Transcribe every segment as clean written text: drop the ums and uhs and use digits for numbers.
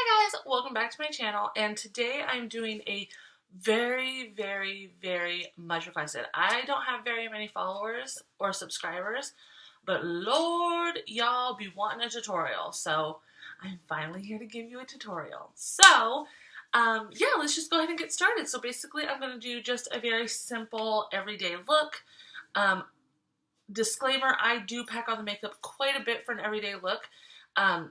Hi guys, welcome back to my channel, and today I'm doing a very much requested. I don't have very many followers or subscribers, but Lord, y'all be wanting a tutorial, so I'm finally here to give you a tutorial. So, yeah, let's just go ahead and get started. So basically I'm going to do just a very simple everyday look. Disclaimer, I do pack on the makeup quite a bit for an everyday look,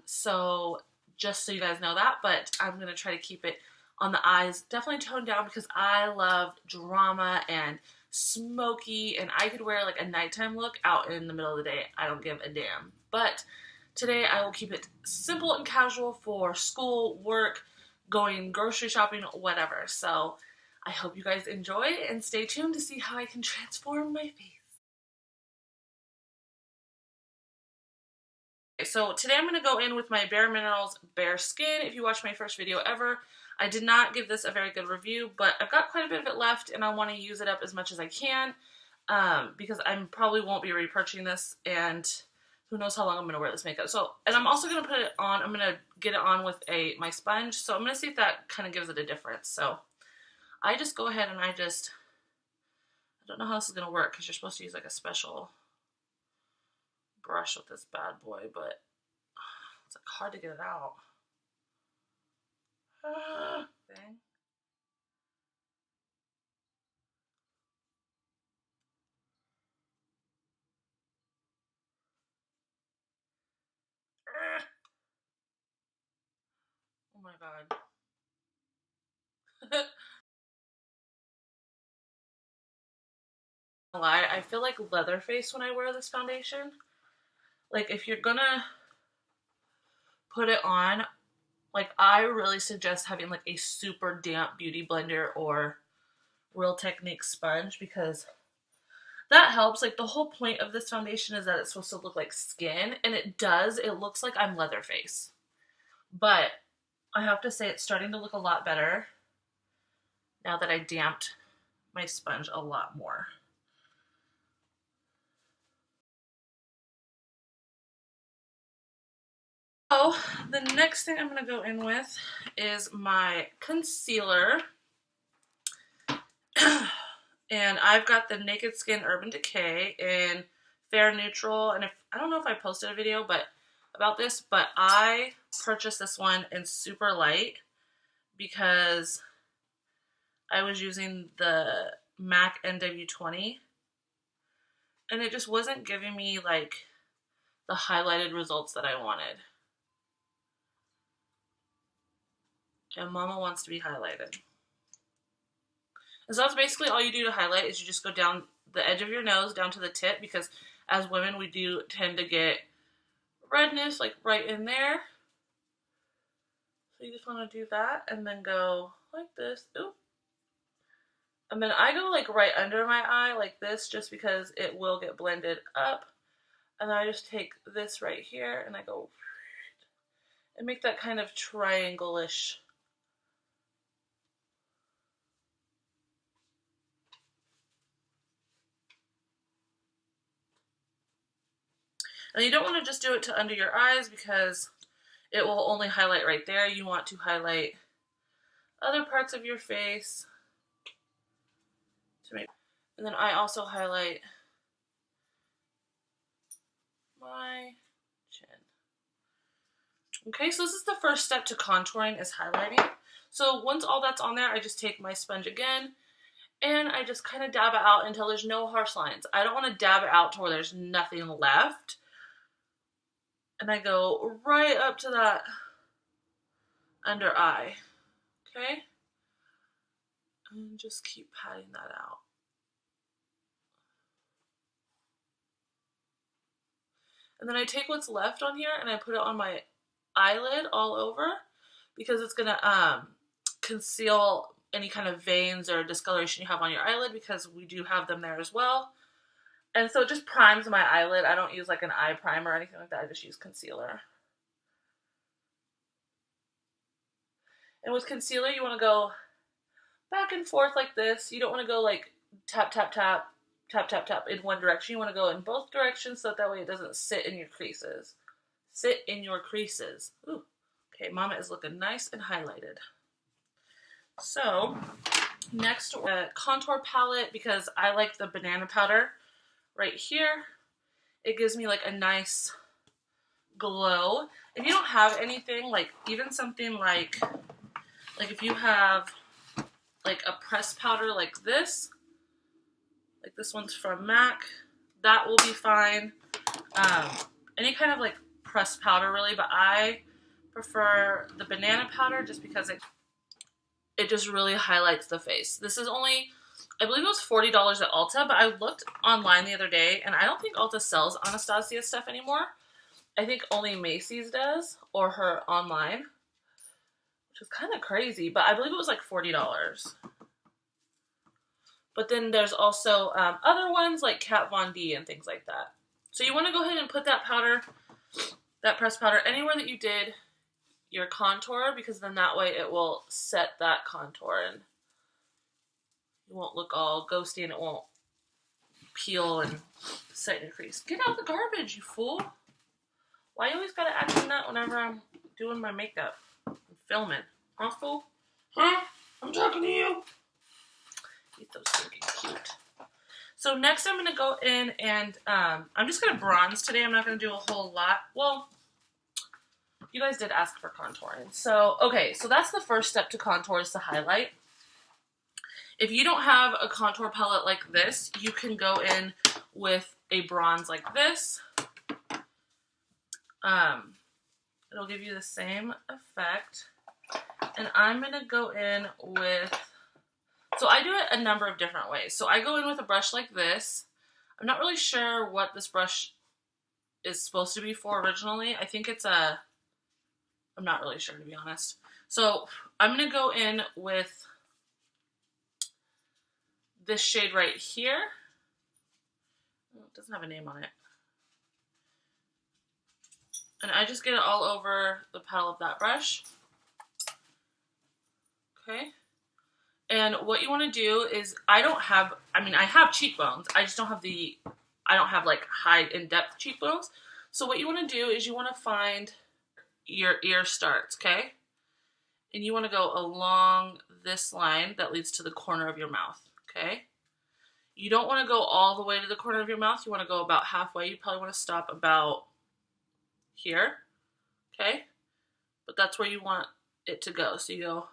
so just so you guys know that, but I'm going to try to keep it on the eyes definitely toned down because I love drama and smoky, and I could wear like a nighttime look out in the middle of the day. I don't give a damn. But today I will keep it simple and casual for school, work, going grocery shopping, whatever. So I hope you guys enjoy and stay tuned to see how I can transform my face. So today I'm going to go in with my Bare Minerals Bare Skin. If you watched my first video ever, I did not give this a very good review, but I've got quite a bit of it left and I want to use it up as much as I can because I probably won't be repurchasing this, and who knows how long I'm going to wear this makeup. So, and I'm also going to put it on, I'm going to get it on with my sponge, so I'm going to see if that kind of gives it a difference. So I just go ahead and I don't know how this is going to work because you're supposed to use like a special brush with this bad boy, but it's like hard to get it out. Thing. Oh my god. Lie, I feel like Leatherface when I wear this foundation. Like if you're gonna put it on, like I really suggest having like a super damp beauty blender or Real Technique sponge because that helps. Like the whole point of this foundation is that it's supposed to look like skin, and it does. It looks like I'm Leatherface. But I have to say it's starting to look a lot better now that I damped my sponge a lot more. So the next thing I'm going to go in with is my concealer. And I've got the Naked Skin Urban Decay in Fair Neutral. And I don't know if I posted a video about this, but I purchased this one in Super Light because I was using the MAC NW20 and it just wasn't giving me like the highlighted results that I wanted. And Mama wants to be highlighted. And so that's basically all you do to highlight is you just go down the edge of your nose down to the tip, because as women we do tend to get redness like right in there. So you just want to do that and then go like this. Ooh. And then I go like right under my eye like this just because it will get blended up. And then I just take this right here and I go and make that kind of triangle-ish. And you don't want to just do it to under your eyes because it will only highlight right there. You want to highlight other parts of your face. And then I also highlight my chin. Okay, so this is the first step to contouring, is highlighting. So once all that's on there, I just take my sponge again and I just kind of dab it out until there's no harsh lines. I don't want to dab it out to where there's nothing left. And I go right up to that under eye. Okay? And just keep patting that out. And then I take what's left on here and I put it on my eyelid all over because it's going to conceal any kind of veins or discoloration you have on your eyelid, because we do have them there as well. And so it just primes my eyelid. I don't use like an eye primer or anything like that. I just use concealer. And with concealer, you want to go back and forth like this. You don't want to go like tap, tap, tap, tap, tap, tap in one direction. You want to go in both directions so that way it doesn't sit in your creases. Sit in your creases. Ooh, Okay, Mama is looking nice and highlighted. So, next, contour palette, because I like the banana powder right here. It gives me like a nice glow. If you don't have anything, like even something like if you have like a pressed powder like this one's from MAC, that will be fine. Any kind of like pressed powder really, but I prefer the banana powder just because it just really highlights the face. This is only, I believe it was $40 at Ulta, but I looked online the other day and I don't think Ulta sells Anastasia stuff anymore. I think only Macy's does, or her online, which is kind of crazy, but I believe it was like $40. But then there's also other ones like Kat Von D and things like that. So you want to go ahead and put that powder, that pressed powder, anywhere that you did your contour, because then that way it will set that contour and you won't look all ghosty and it won't peel and set in your crease. Get out the garbage, you fool. Why you always gotta act a nut whenever I'm doing my makeup? I'm filming. Huh, fool? Huh? I'm talking to you. He's so stinking cute. So next I'm going to go in and I'm just going to bronze today. I'm not going to do a whole lot. Well, you guys did ask for contouring. So, okay, so that's the first step to contour, is to highlight. If you don't have a contour palette like this, you can go in with a bronze like this. It'll give you the same effect. And I'm going to go in with, so I do it a number of different ways. So I go in with a brush like this. I'm not really sure what this brush is supposed to be for originally. I think it's I'm not really sure, to be honest. So I'm going to go in with this shade right here. It doesn't have a name on it. And I just get it all over the paddle of that brush. Okay. And what you want to do is, I have cheekbones. I just don't have like high in-depth cheekbones. So what you want to do is you want to find your ear starts, okay? And you want to go along this line that leads to the corner of your mouth, okay? You don't want to go all the way to the corner of your mouth. You want to go about halfway. You probably want to stop about here, okay? But that's where you want it to go. So you go.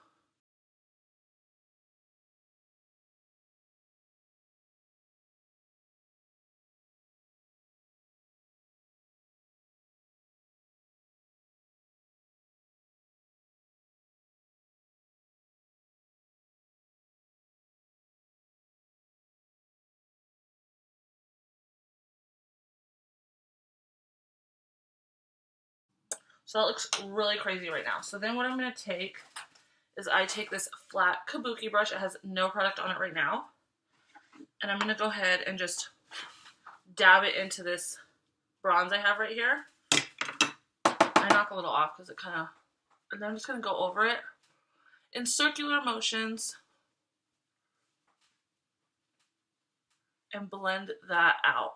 So that looks really crazy right now. So then what I'm going to take is I take this flat kabuki brush. It has no product on it right now. And I'm going to go ahead and just dab it into this bronze I have right here. I knock a little off because it kind of, and then I'm just going to go over it in circular motions and blend that out.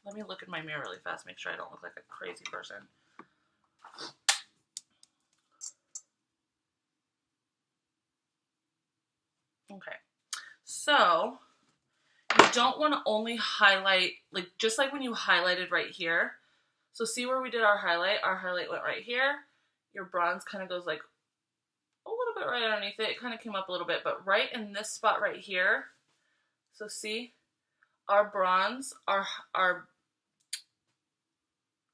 Let me look in my mirror really fast, make sure I don't look like a crazy person. Okay, so you don't want to only highlight, like just like when you highlighted right here. So see where we did our highlight went right here. Your bronze kind of goes like a little bit right underneath it. It kind of came up a little bit, but right in this spot right here. So see, our bronze, our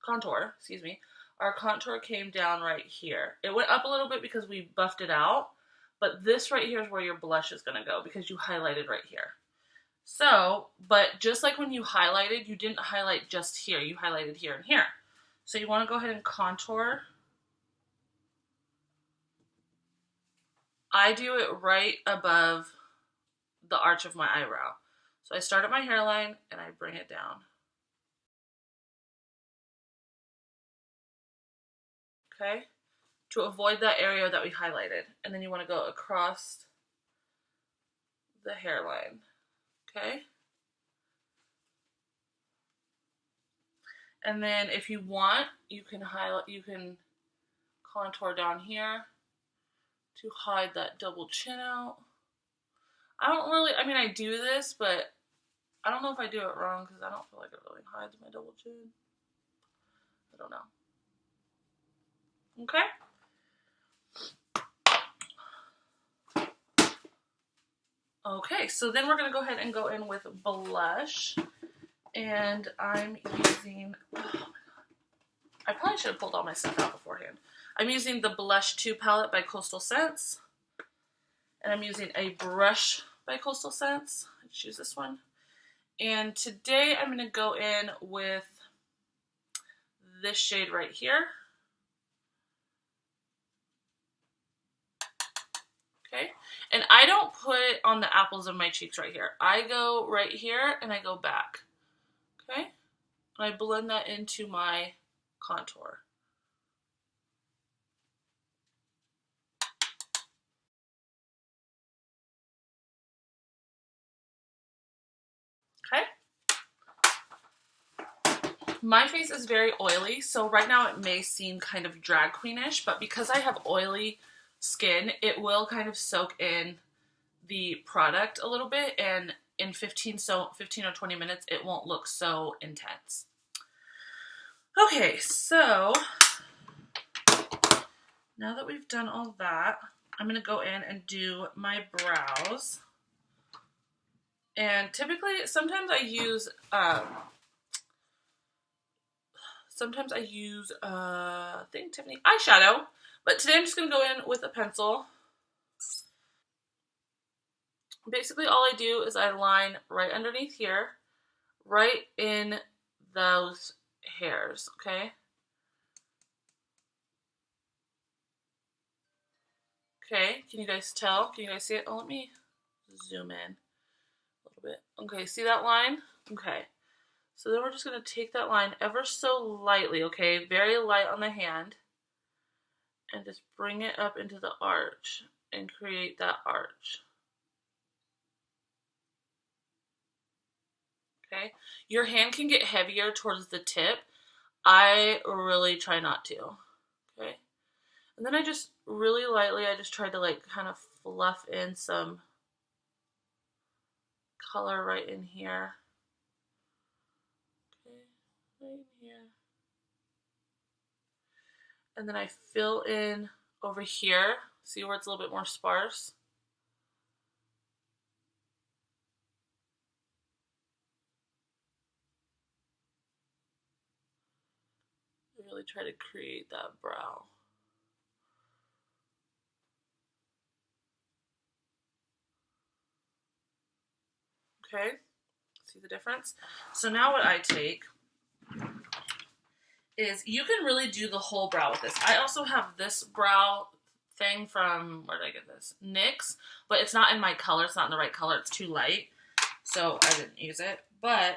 contour, excuse me, our contour came down right here. It went up a little bit because we buffed it out, but this right here is where your blush is going to go because you highlighted right here. So, but just like when you highlighted, you didn't highlight just here. You highlighted here and here. So you want to go ahead and contour. I do it right above the arch of my eyebrow. So I start at my hairline and I bring it down. Okay? To avoid that area that we highlighted. And then you want to go across the hairline, okay? And then if you want, you can highlight, you can contour down here to hide that double chin out. I don't really, I mean, I do this, but I don't know if I do it wrong because I don't feel like it really hides my double chin. I don't know. Okay? Okay, so then we're going to go ahead and go in with blush. And I'm using, oh my god, I probably should have pulled all my stuff out beforehand. I'm using the Blush 2 palette by Coastal Scents. And I'm using a brush by Coastal Scents. I just use this one. And today I'm going to go in with this shade right here. Okay, and I don't put on the apples of my cheeks right here. I go right here and I go back. Okay, and I blend that into my contour. Okay. My face is very oily, so right now it may seem kind of drag queenish, but because I have oily skin, it will kind of soak in the product a little bit, and in 15 or 20 minutes, it won't look so intense. Okay, so now that we've done all that, I'm going to go in and do my brows. And typically, sometimes I use I think Tiffany eyeshadow, but today I'm just going to go in with a pencil. Basically, all I do is I line right underneath here, right in those hairs, okay? Okay, can you guys tell? Can you guys see it? Oh, let me zoom in a little bit. Okay, see that line? Okay. So then we're just going to take that line ever so lightly, okay? Very light on the hand. And just bring it up into the arch and create that arch. Okay? Your hand can get heavier towards the tip. I really try not to. Okay? And then I just really lightly, I just tried to like kind of fluff in some color right in here. Okay, right in here. And then I fill in over here. See where it's a little bit more sparse? I really try to create that brow. Okay, see the difference? So now what I take is, you can really do the whole brow with this. I also have this brow thing from, where did I get this? NYX, but it's not in my color. It's not in the right color. It's too light, so I didn't use it. But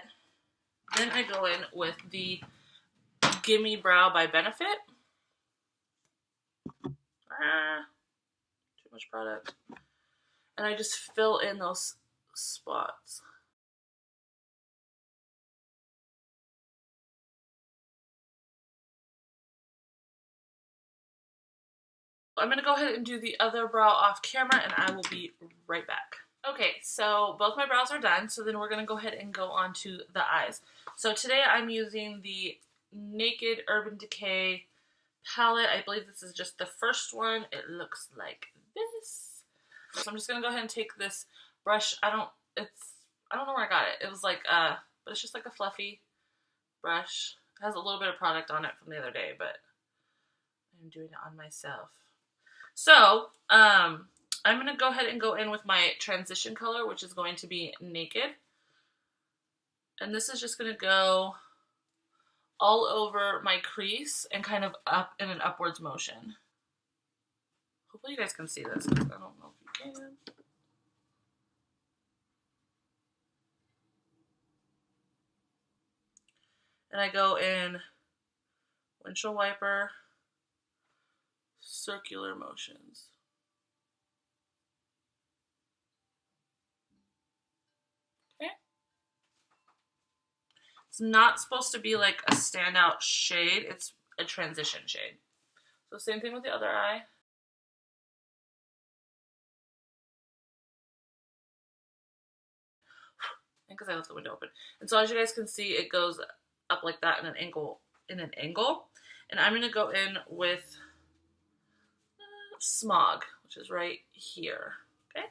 then I go in with the Gimme Brow by Benefit. Too much product. And I just fill in those spots. I'm going to go ahead and do the other brow off camera, and I will be right back. Okay, so both my brows are done, so then we're going to go ahead and go on to the eyes. So today I'm using the Naked Urban Decay palette. I believe this is just the first one. It looks like this. So I'm just going to go ahead and take this brush. I don't know where I got it. It was like, but it's just like a fluffy brush. It has a little bit of product on it from the other day, but I'm doing it on myself. So, I'm going to go ahead and go in with my transition color, which is going to be Naked. And this is just going to go all over my crease and kind of up in an upwards motion. Hopefully you guys can see this, because I don't know if you can. And I go in windshield wiper, circular motions. It's not supposed to be like a standout shade. It's a transition shade. So same thing with the other eye. Because I left the window open. And so as you guys can see, it goes up like that in an angle. And I'm going to go in with Smog, which is right here. Okay.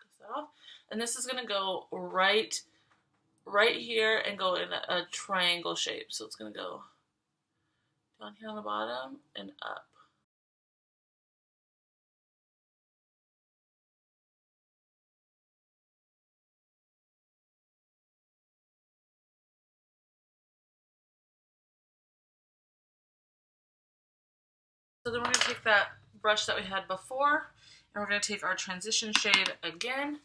Take that off. And this is going to go right here and go in a triangle shape. So it's going to go down here on the bottom and up. So then we're going to take that brush that we had before, and we're going to take our transition shade again,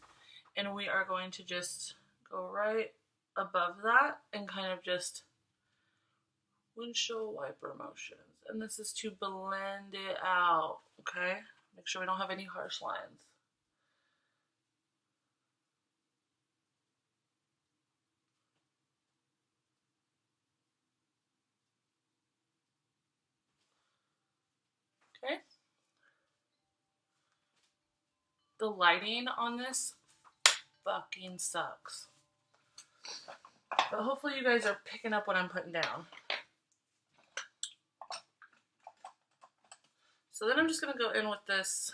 and we are going to just go right above that and kind of just windshield wiper motions. And this is to blend it out, okay? Make sure we don't have any harsh lines. Okay? The lighting on this fucking sucks. But hopefully you guys are picking up what I'm putting down. So then I'm just going to go in with this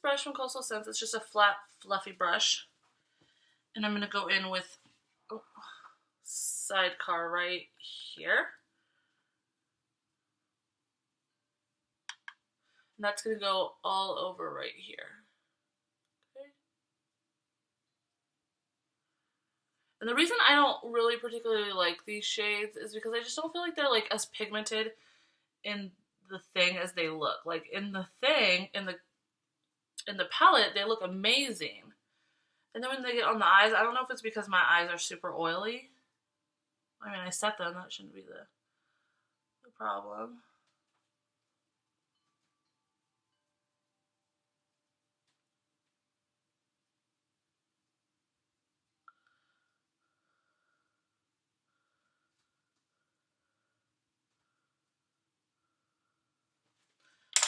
brush from Coastal Scents. It's just a flat, fluffy brush. And I'm going to go in with Sidecar right here. And that's going to go all over right here. Okay. And the reason I don't really particularly like these shades is because I just don't feel like they're like as pigmented in the thing as they look. Like in the thing, in the palette, they look amazing. And then when they get on the eyes, I don't know if it's because my eyes are super oily. I mean, I set them, that shouldn't be the problem.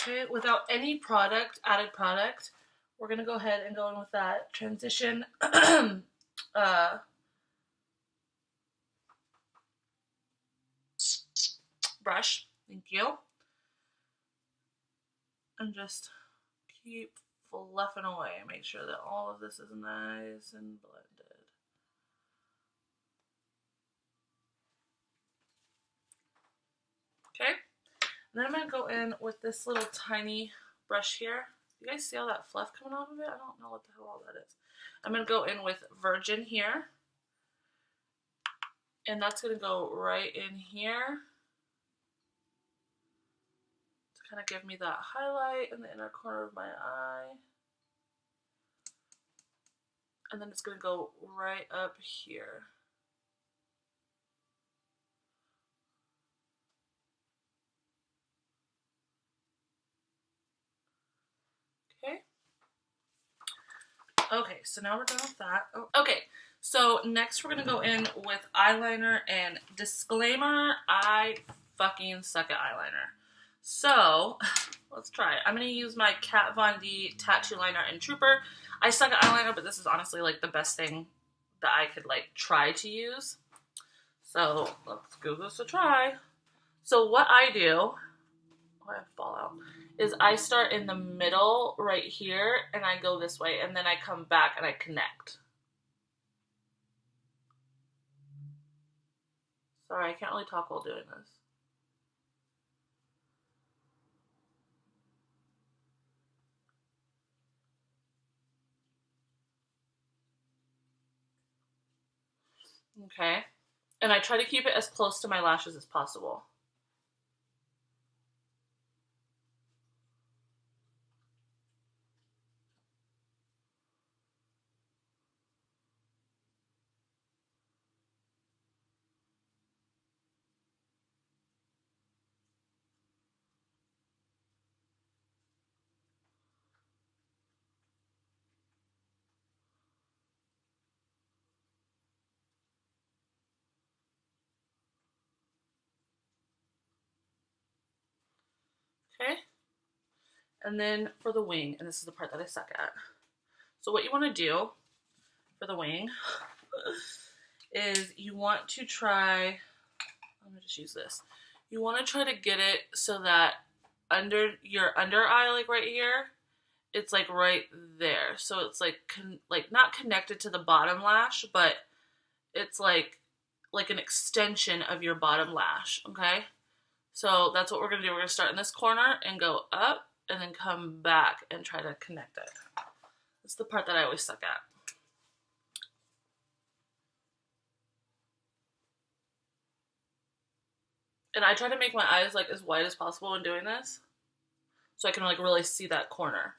Okay, without any added product, we're going to go ahead and go in with that transition brush. Thank you. And just keep fluffing away. Make sure that all of this is nice and blended. Okay, then I'm going to go in with this little tiny brush here. You guys see all that fluff coming off of it? I don't know what the hell all that is. I'm going to go in with Virgin here. And that's going to go right in here to kind of give me that highlight in the inner corner of my eye. And then it's going to go right up here. Okay. Okay, so now we're done with that. Oh, okay, so next we're going to go in with eyeliner, and disclaimer, I fucking suck at eyeliner. So, let's try it. I'm going to use my Kat Von D Tattoo Liner in Trooper. I suck at eyeliner, but this is honestly like the best thing that I could like try to use. So, let's give this a try. So what I do, oh, I fall out, is I start in the middle right here, and I go this way, and then I come back and I connect. Sorry, I can't really talk while doing this. Okay. And I try to keep it as close to my lashes as possible. And then for the wing, and this is the part that I suck at. So what you want to do for the wing is you want to try, I'm going to just use this. You want to try to get it so that under your under eye, like right here, it's like right there. So it's like not connected to the bottom lash, but it's like an extension of your bottom lash, okay? So that's what we're going to do. We're going to start in this corner and go up and then come back and try to connect it. That's the part that I always suck at. And I try to make my eyes like as wide as possible when doing this, so I can like really see that corner.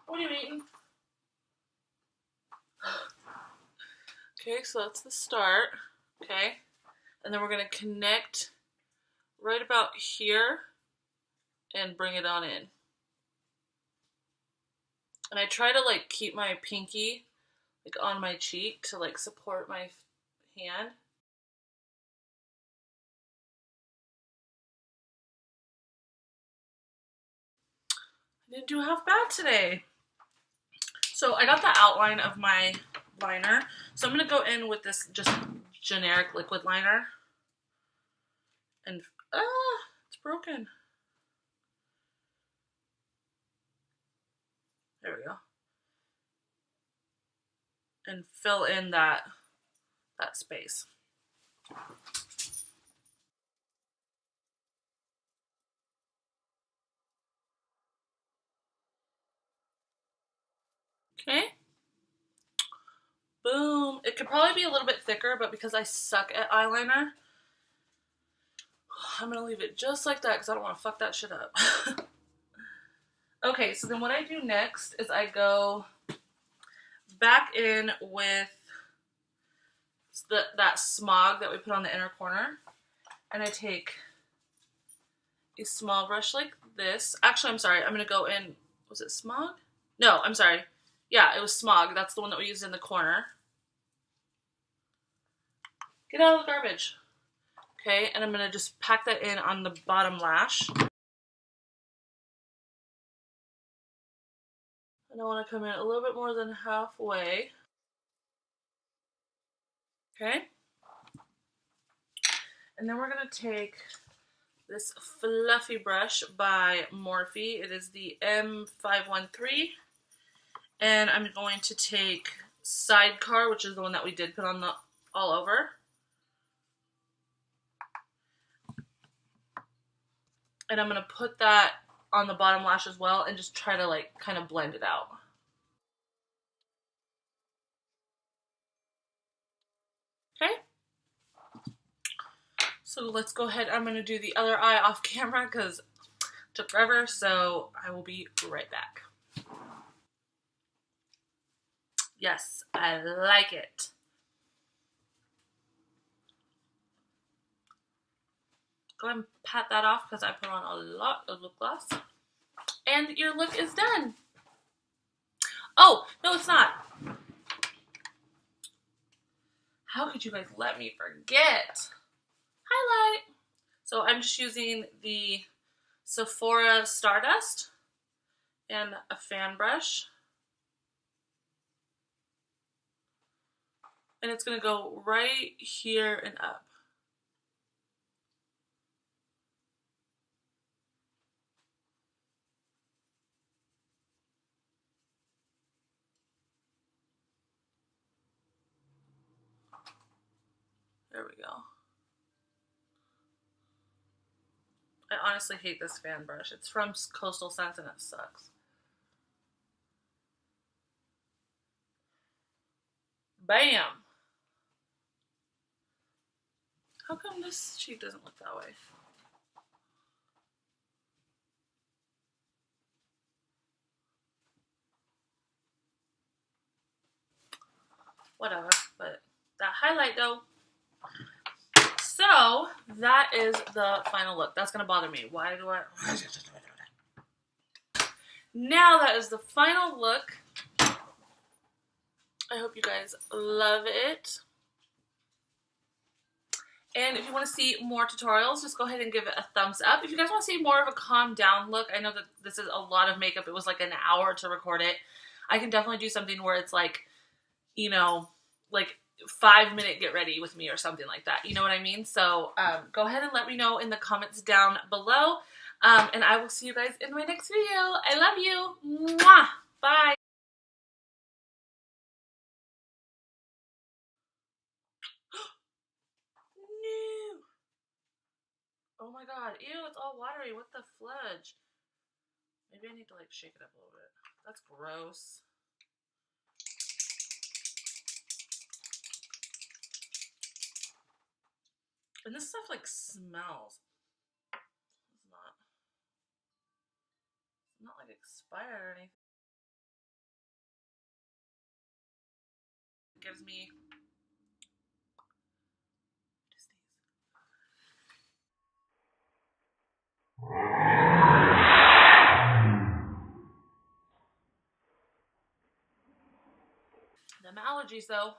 What are you eating? Okay, so that's the start. Okay, and then we're gonna connect right about here and bring it on in. And I try to like keep my pinky like on my cheek to like support my hand. I didn't do half bad today. So I got the outline of my liner. So I'm going to go in with this just generic liquid liner. And, it's broken. There we go. And fill in that space. Okay. Boom. It could probably be a little bit thicker, but because I suck at eyeliner, I'm going to leave it just like that because I don't want to fuck that shit up. Okay, so then what I do next is I go back in with that smog that we put on the inner corner, and I take a small brush like this. Actually, I'm sorry. I'm going to go in, was it smog? No, I'm sorry. Yeah, it was smog. That's the one that we used in the corner. Get out of the garbage. Okay, and I'm going to just pack that in on the bottom lash. And I want to come in a little bit more than halfway. Okay. And then we're going to take this fluffy brush by Morphe. It is the M513. And I'm going to take Sidecar, which is the one that we did put on the all over. And I'm going to put that on the bottom lash as well and just try to like kind of blend it out. Okay. So let's go ahead. I'm going to do the other eye off camera because it took forever. So I will be right back. Yes, I like it. Go ahead and pat that off because I put on a lot of lip gloss. And your look is done. Oh, no, it's not. How could you guys let me forget? Highlight. So I'm just using the Sephora Stardust and a fan brush. And it's going to go right here and up. There we go. I honestly hate this fan brush. It's from Coastal Scents and it sucks. Bam! How come this cheek doesn't look that way? Whatever, but that highlight though. So, So that is the final look. That's gonna bother me. Why do I? Now that is the final look. I hope you guys love it. And if you want to see more tutorials, just go ahead and give it a thumbs up. If you guys want to see more of a calm down look, I know that this is a lot of makeup. It was like an hour to record it. I can definitely do something where it's like, you know, like 5-minute get ready with me or something like that. You know what I mean? So go ahead and let me know in the comments down below. And I will see you guys in my next video. I love you. Mwah! Bye. No. Oh my god. Ew, it's all watery. What the fudge? Maybe I need to like shake it up a little bit. That's gross. And this stuff like smells. It's not like expired or anything. It gives me them allergies though.